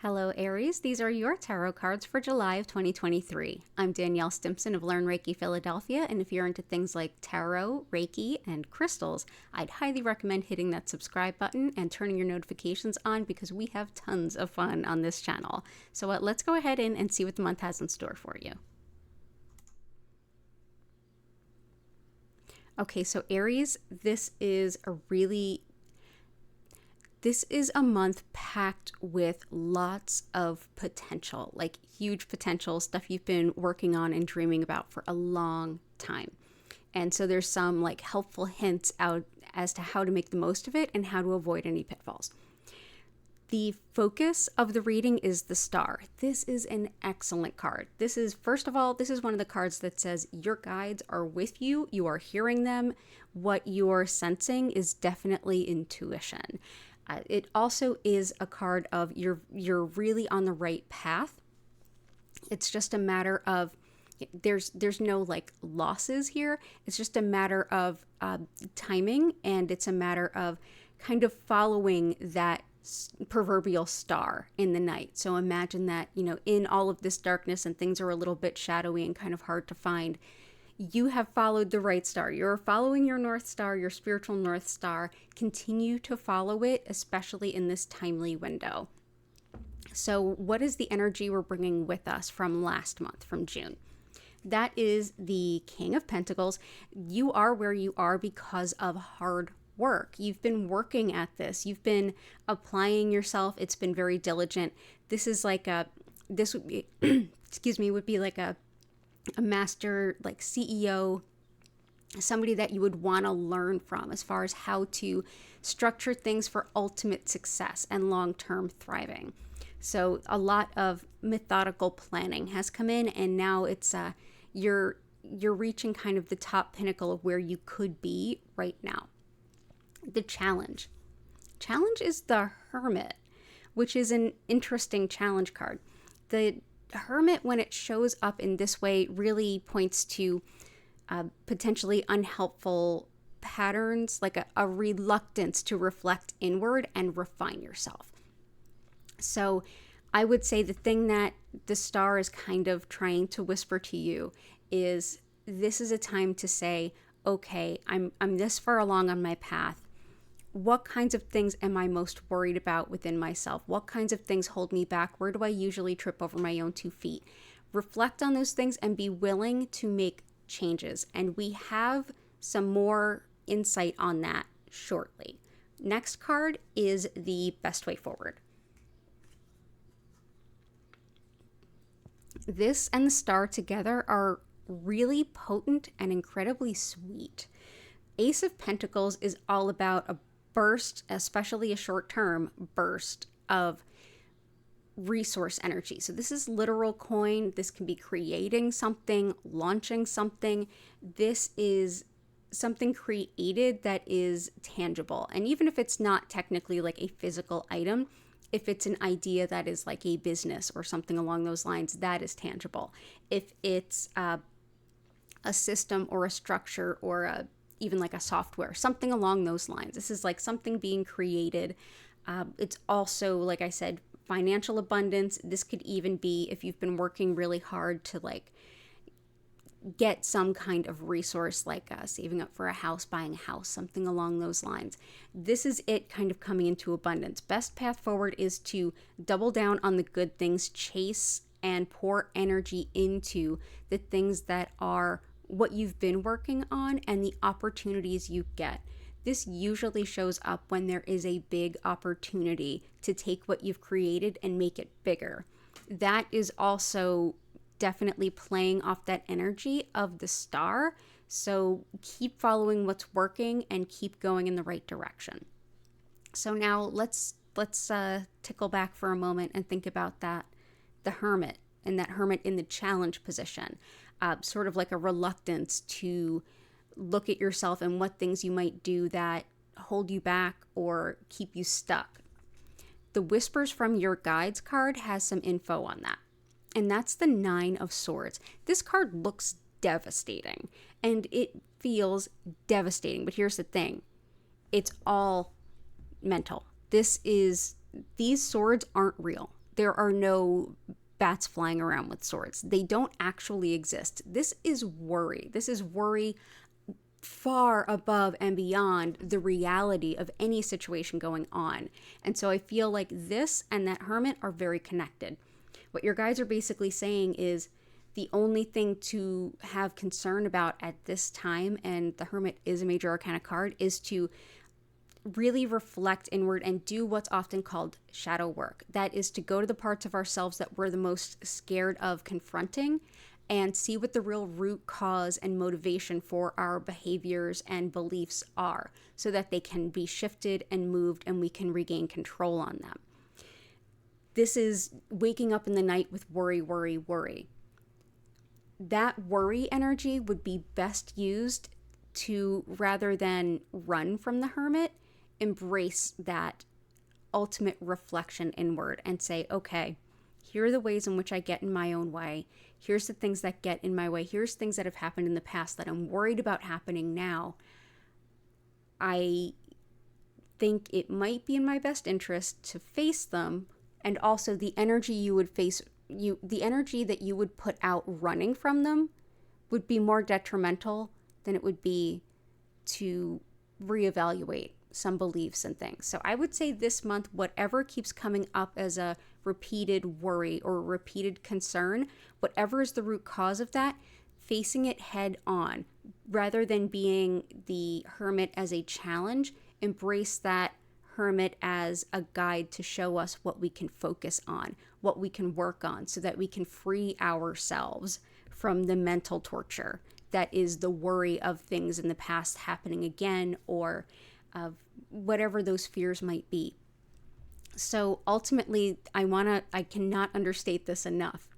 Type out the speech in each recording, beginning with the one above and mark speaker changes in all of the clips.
Speaker 1: Hello, Aries. These are your tarot cards for July of 2023. I'm Danielle Stimpson of Learn Reiki Philadelphia, and if you're into things like tarot, Reiki, and crystals, I'd highly recommend hitting that subscribe button and turning your notifications on because we have tons of fun on this channel. So let's go ahead and see what the month has in store for you. Okay, so Aries, this is a month packed with lots of potential, like huge potential, stuff you've been working on and dreaming about for a long time. And so there's some like helpful hints out as to how to make the most of it and how to avoid any pitfalls. The focus of the reading is the star. This is an excellent card. First of all, this is one of the cards that says your guides are with you. You are hearing them. What you're sensing is definitely intuition. It also is a card of you're really on the right path. It's just a matter of there's no like losses here. It's just a matter of timing, and it's a matter of kind of following that proverbial star in the night. So imagine that, in all of this darkness and things are a little bit shadowy and kind of hard to find, you have followed the right star. You're following your North Star, your spiritual North Star. Continue to follow it, especially in this timely window. So what is the energy we're bringing with us from last month, from June? That is the King of Pentacles. You are where you are because of hard work. You've been working at this. You've been applying yourself. It's been very diligent. This would be, would be like a master, like CEO, somebody that you would want to learn from as far as how to structure things for ultimate success and long-term thriving. So a lot of methodical planning has come in, and now it's you're reaching kind of the top pinnacle of where you could be right now. The challenge is the Hermit, which is an interesting challenge card. The Hermit, when it shows up in this way, really points to potentially unhelpful patterns, like a reluctance to reflect inward and refine yourself. So I would say the thing that the star is kind of trying to whisper to you is this is a time to say, okay, I'm this far along on my path. What kinds of things am I most worried about within myself? What kinds of things hold me back? Where do I usually trip over my own 2 feet? Reflect on those things and be willing to make changes. And we have some more insight on that shortly. Next card is the best way forward. This and the star together are really potent and incredibly sweet. Ace of Pentacles is all about a burst, especially a short-term burst of resource energy. So this is literal coin. This can be creating something, launching something. This is something created that is tangible. And even if it's not technically like a physical item, if it's an idea that is like a business or something along those lines, that is tangible. If it's a system or a structure or even like a software, something along those lines. This is like something being created. It's also, like I said, financial abundance. This could even be if you've been working really hard to like get some kind of resource, like saving up for a house, buying a house, something along those lines. This is it kind of coming into abundance. Best path forward is to double down on the good things, chase and pour energy into the things that are what you've been working on and the opportunities you get. This usually shows up when there is a big opportunity to take what you've created and make it bigger. That is also definitely playing off that energy of the star. So keep following what's working and keep going in the right direction. So now let's tickle back for a moment and think about that, the Hermit, and that Hermit in the challenge position. Sort of like a reluctance to look at yourself and what things you might do that hold you back or keep you stuck. The Whispers from Your Guides card has some info on that. And that's the 9 of Swords. This card looks devastating and it feels devastating. But here's the thing. It's all mental. These swords aren't real. there are no bats flying around with swords. They don't actually exist. This is worry. This is worry far above and beyond the reality of any situation going on. And so I feel like this and that Hermit are very connected. What your guides are basically saying is the only thing to have concern about at this time, and the Hermit is a major arcana card, is to really reflect inward and do what's often called shadow work. That is to go to the parts of ourselves that we're the most scared of confronting and see what the real root cause and motivation for our behaviors and beliefs are, so that they can be shifted and moved and we can regain control on them. This is waking up in the night with worry, worry, worry. That worry energy would be best used to, rather than run from the Hermit, embrace that ultimate reflection inward and say, okay, here are the ways in which I get in my own way. Here's the things that get in my way. Here's things that have happened in the past that I'm worried about happening now. I think it might be in my best interest to face them, and also the energy you would face, the energy that you would put out running from them would be more detrimental than it would be to reevaluate some beliefs and things. So I would say this month, whatever keeps coming up as a repeated worry or repeated concern, whatever is the root cause of that, facing it head on rather than being the Hermit as a challenge. Embrace that Hermit as a guide to show us what we can focus on, what we can work on, so that we can free ourselves from the mental torture that is the worry of things in the past happening again, or of whatever those fears might be. So ultimately, I cannot understate this enough.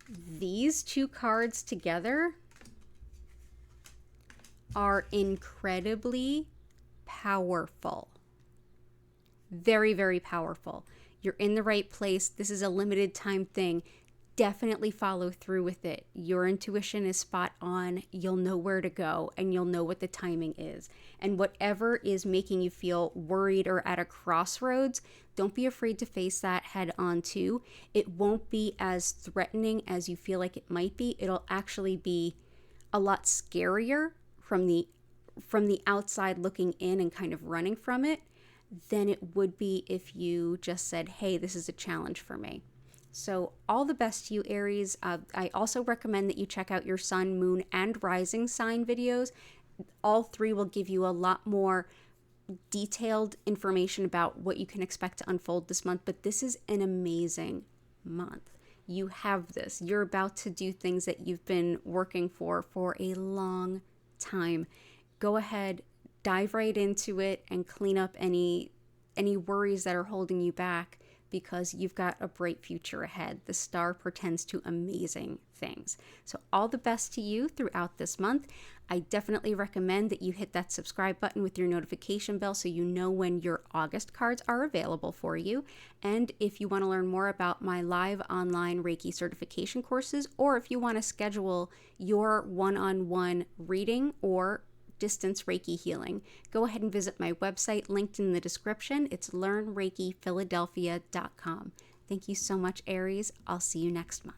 Speaker 1: These two cards together are incredibly powerful. Very, very powerful. You're in the right place. This is a limited time thing. Definitely follow through with it. Your intuition is spot on. You'll know where to go and you'll know what the timing is. And whatever is making you feel worried or at a crossroads, don't be afraid to face that head on too. It won't be as threatening as you feel like it might be. It'll actually be a lot scarier from the outside looking in and kind of running from it than it would be if you just said, hey, this is a challenge for me. So all the best to you, Aries. I also recommend that you check out your sun, moon, and rising sign videos. All three will give you a lot more detailed information about what you can expect to unfold this month. But this is an amazing month. You have this. You're about to do things that you've been working for a long time. Go ahead, dive right into it and clean up any worries that are holding you back, because you've got a bright future ahead. The star portends to amazing things. So all the best to you throughout this month. I definitely recommend that you hit that subscribe button with your notification bell so you know when your August cards are available for you. And if you want to learn more about my live online Reiki certification courses, or if you want to schedule your one-on-one reading or distance Reiki healing, go ahead and visit my website linked in the description. It's learnreikiphiladelphia.com. Thank you so much, Aries. I'll see you next month.